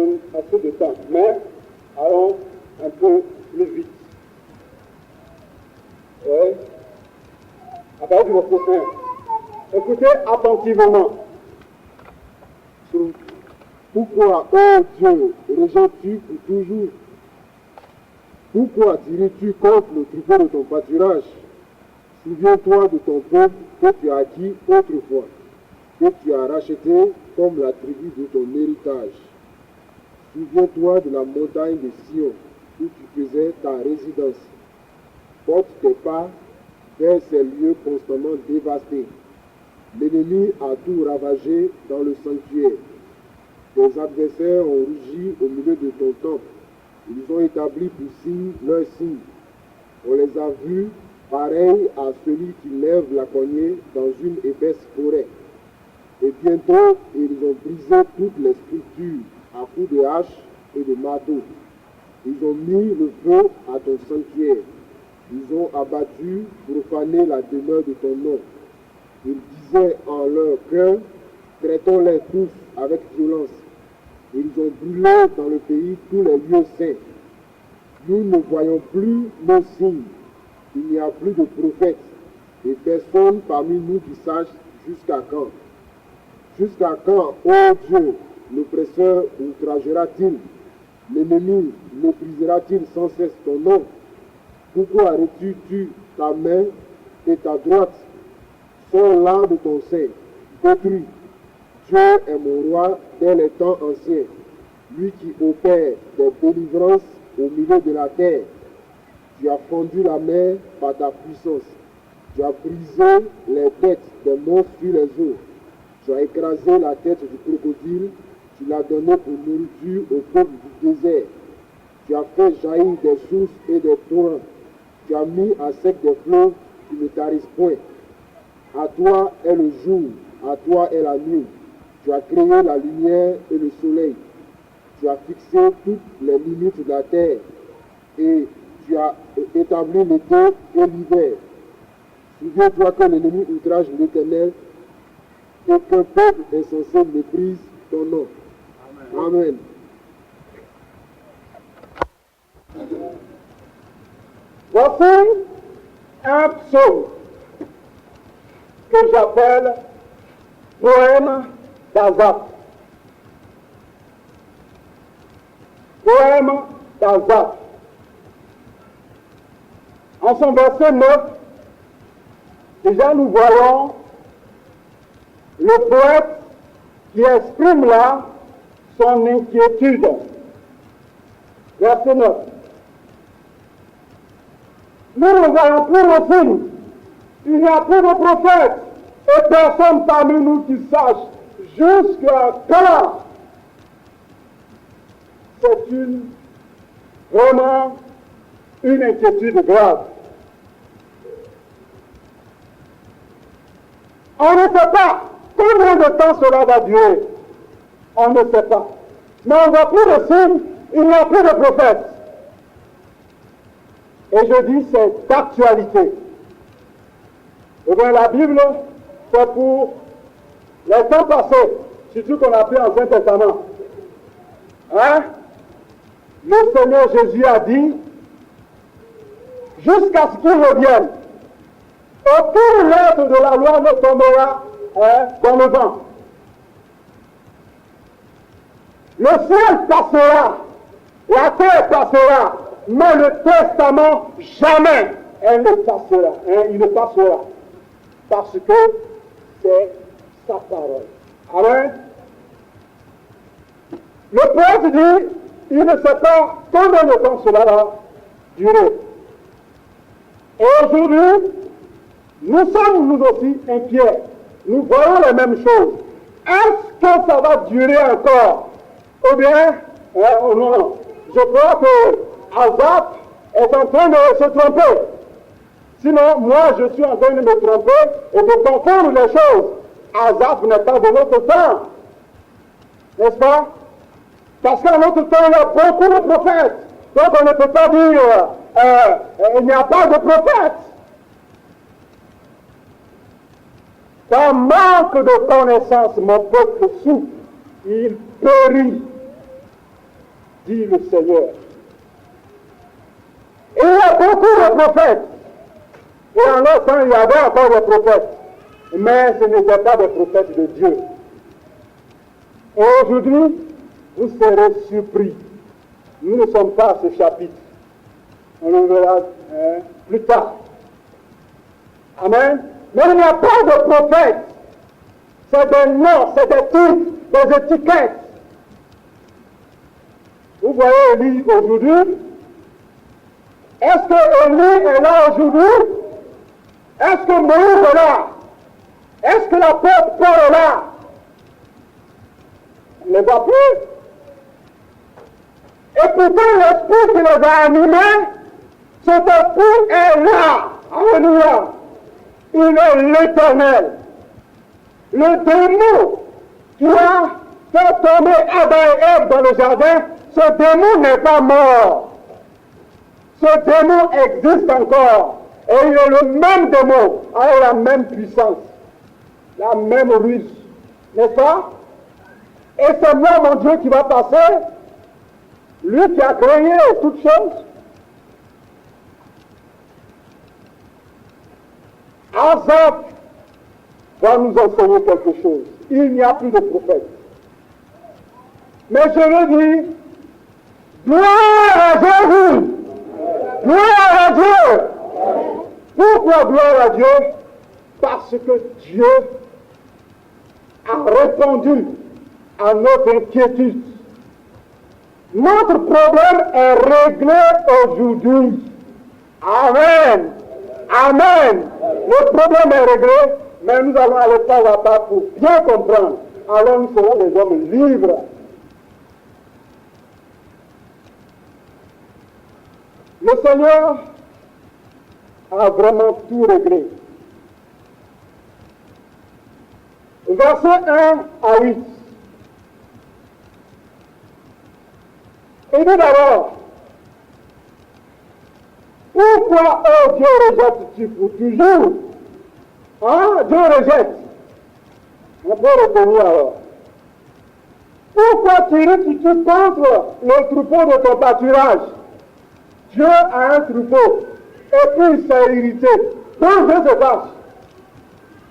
donne assez de temps. Mais allons un peu plus vite. Oui. À partir de votre prochain. Écoutez attentivement. Pourquoi, ô Dieu, rejettes-tu pour toujours? Pourquoi tires-tu contre le troupeau de ton pâturage? Souviens-toi de ton peuple que tu as acquis autrefois, que tu as racheté comme la tribu de ton héritage. Souviens-toi de la montagne de Sion, où tu faisais ta résidence. Porte tes pas vers ces lieux constamment dévastés. L'ennemi a tout ravagé dans le sanctuaire. Tes adversaires ont rugi au milieu de ton temple. Ils ont établi pour signe leur signe. On les a vus pareils à celui qui lève la cognée dans une épaisse forêt. Et bientôt, ils ont brisé toutes les structures à coups de hache et de marteau. Ils ont mis le feu à ton sanctuaire. Ils ont abattu, profané la demeure de ton nom. Ils disaient en leur cœur, traitons-les tous avec violence. Ils ont brûlé dans le pays tous les lieux saints. Nous ne voyons plus nos signes. Il n'y a plus de prophètes et personne parmi nous qui sache jusqu'à quand. Jusqu'à quand, ô Dieu, l'oppresseur outragera-t-il? L'ennemi méprisera-t-il sans cesse ton nom? Pourquoi retires-tu ta main et ta droite? Sors là de ton sein, détruis. Dieu est mon roi dès les temps anciens, lui qui opère des délivrances au milieu de la terre. Tu as fendu la mer par ta puissance. Tu as brisé les têtes des monstres sur les eaux. Tu as écrasé la tête du crocodile. Tu l'as donné pour nourriture au peuple du désert. Tu as fait jaillir des sources et des torrents. Tu as mis à sec des fleuves qui ne tarissent point. À toi est le jour, à toi est la nuit. Tu as créé la lumière et le soleil. Tu as fixé toutes les limites de la terre et tu as établi l'été et l'hiver. Souviens-toi que l'ennemi outrage l'Éternel et qu'un peuple insensé méprise ton nom. Amen. Voici un psaume que j'appelle poème d'Asaph. Poème d'Asaph. En son verset 9, déjà nous voyons le poète qui exprime là son inquiétude. Verset 9. Nous ne voyons plus le signe. Il n'y a plus de prophètes et personne parmi nous qui sache jusqu'à quand. C'est vraiment une inquiétude grave. On ne sait pas combien de temps cela va durer. On ne sait pas. Mais on ne voit plus de signes, il n'y a plus de prophètes. Et je dis, c'est d'actualité. Eh bien, la Bible, c'est pour les temps passés, surtout qu'on a pris l'Ancien Testament. Hein? Le Seigneur Jésus a dit, jusqu'à ce qu'il revienne, aucune lettre de la loi ne tombera dans le vent. Le ciel passera, la terre passera, mais le testament, jamais, il ne passera. Parce que c'est sa parole. Amen. Le poète dit, il ne sait pas combien de temps cela va durer. Et aujourd'hui, nous sommes nous aussi inquiets. Nous voyons les mêmes choses. Est-ce que ça va durer encore? Ou bien, non. Je crois que Asaph est en train de se tromper. Sinon, moi, je suis en train de me tromper et de confondre les choses. Asaph n'est pas de notre temps. N'est-ce pas? Parce qu'à notre temps, il y a beaucoup de prophètes. Donc, on ne peut pas dire il n'y a pas de prophètes. Par manque de connaissance, mon peuple souffre. Il périt. dit le Seigneur. Et il y a beaucoup de prophètes. Et en leur temps, il y avait encore des prophètes. Mais ce n'étaient pas des prophètes de Dieu. Et aujourd'hui, vous serez surpris. Nous ne sommes pas à ce chapitre. On en verra plus tard. Amen. Mais il n'y a pas de prophète. C'est des noms, c'est des titres, des étiquettes. Vous voyez Élie aujourd'hui? Est-ce que Élie est là aujourd'hui? Est-ce que Moïse est là? Est-ce que l'apôtre Paul est là? On ne les voit plus. Et pourtant l'esprit qui les a animés, cet esprit est là. Alléluia. Il est l'Éternel. Le démon qui a fait tomber Adam et Ève dans le jardin, ce démon n'est pas mort. Ce démon existe encore. Et il est le même démon, avec la même puissance, la même ruse. N'est-ce pas? Et c'est moi, mon Dieu, qui va passer. Lui qui a créé toutes choses. Asaph va nous enseigner quelque chose. Il n'y a plus de prophète. Mais je le dis, gloire à Jésus! Gloire à Dieu! Pourquoi gloire à Dieu? Parce que Dieu a répondu à notre inquiétude. Notre problème est réglé aujourd'hui. Amen. Amen. Le problème est réglé, mais nous allons aller pas à pas pour bien comprendre. Alors nous serons les hommes libres. Le Seigneur a vraiment tout réglé. Verset 1 à 8. Il dit d'abord, pourquoi, oh Dieu, rejettes-tu pour toujours? Hein? Dieu rejette. On peut retenir alors. Pourquoi tirais-tu contre le troupeau de ton pâturage? Dieu a un troupeau, et puis il s'est irrité. Donc Dieu se fâche.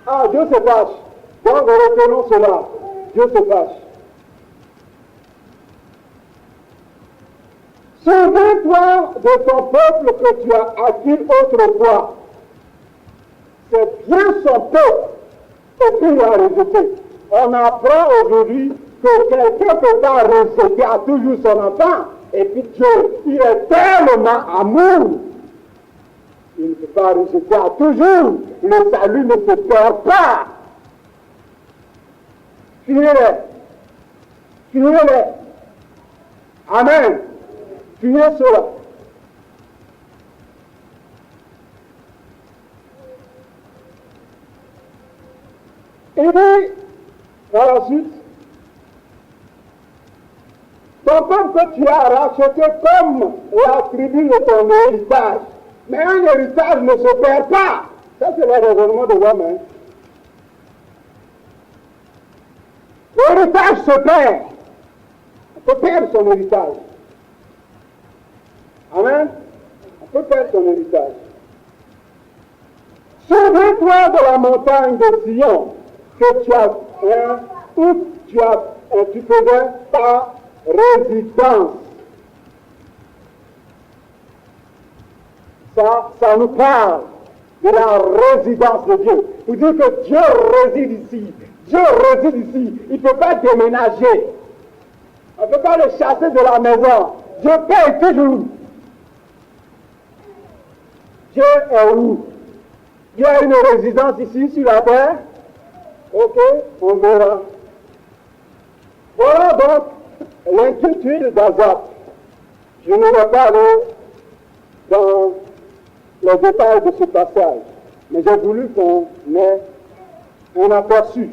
Ah, Dieu se fâche. Donc retenons cela. Dieu se fâche. Souviens-toi de ton peuple que tu as acquis autrefois. C'est bien son peuple, et puis il a rejeté. On apprend aujourd'hui que quelqu'un ne peut pas rejeter à toujours son enfant. Et puis Dieu, il est tellement amour. Il ne peut pas rejeter à toujours. Le salut ne se perd pas. Fuyez-les. Fuyez-les. Amen. Fuyez cela. Et puis, par la suite, ton peuple que tu as racheté comme la tribu de ton héritage. Mais un héritage ne se perd pas. Ça, c'est le raisonnement de l'homme. Hein. L'héritage se perd. On peut perdre son héritage. Amen. On peut perdre son héritage. Souviens-toi de la montagne de Sion que tu as, où tu faisais ta résidence. Ça nous parle de la résidence de Dieu. Vous dites que Dieu réside ici. Dieu réside ici. Il ne peut pas déménager. On ne peut pas le chasser de la maison. Dieu paye toujours. Dieu est où? Dieu a une résidence ici sur la terre. Ok, on verra. Voilà donc l'inquiétude d'Asaph. Je ne vais pas aller dans les détails de ce passage, mais j'ai voulu qu'on ait un aperçu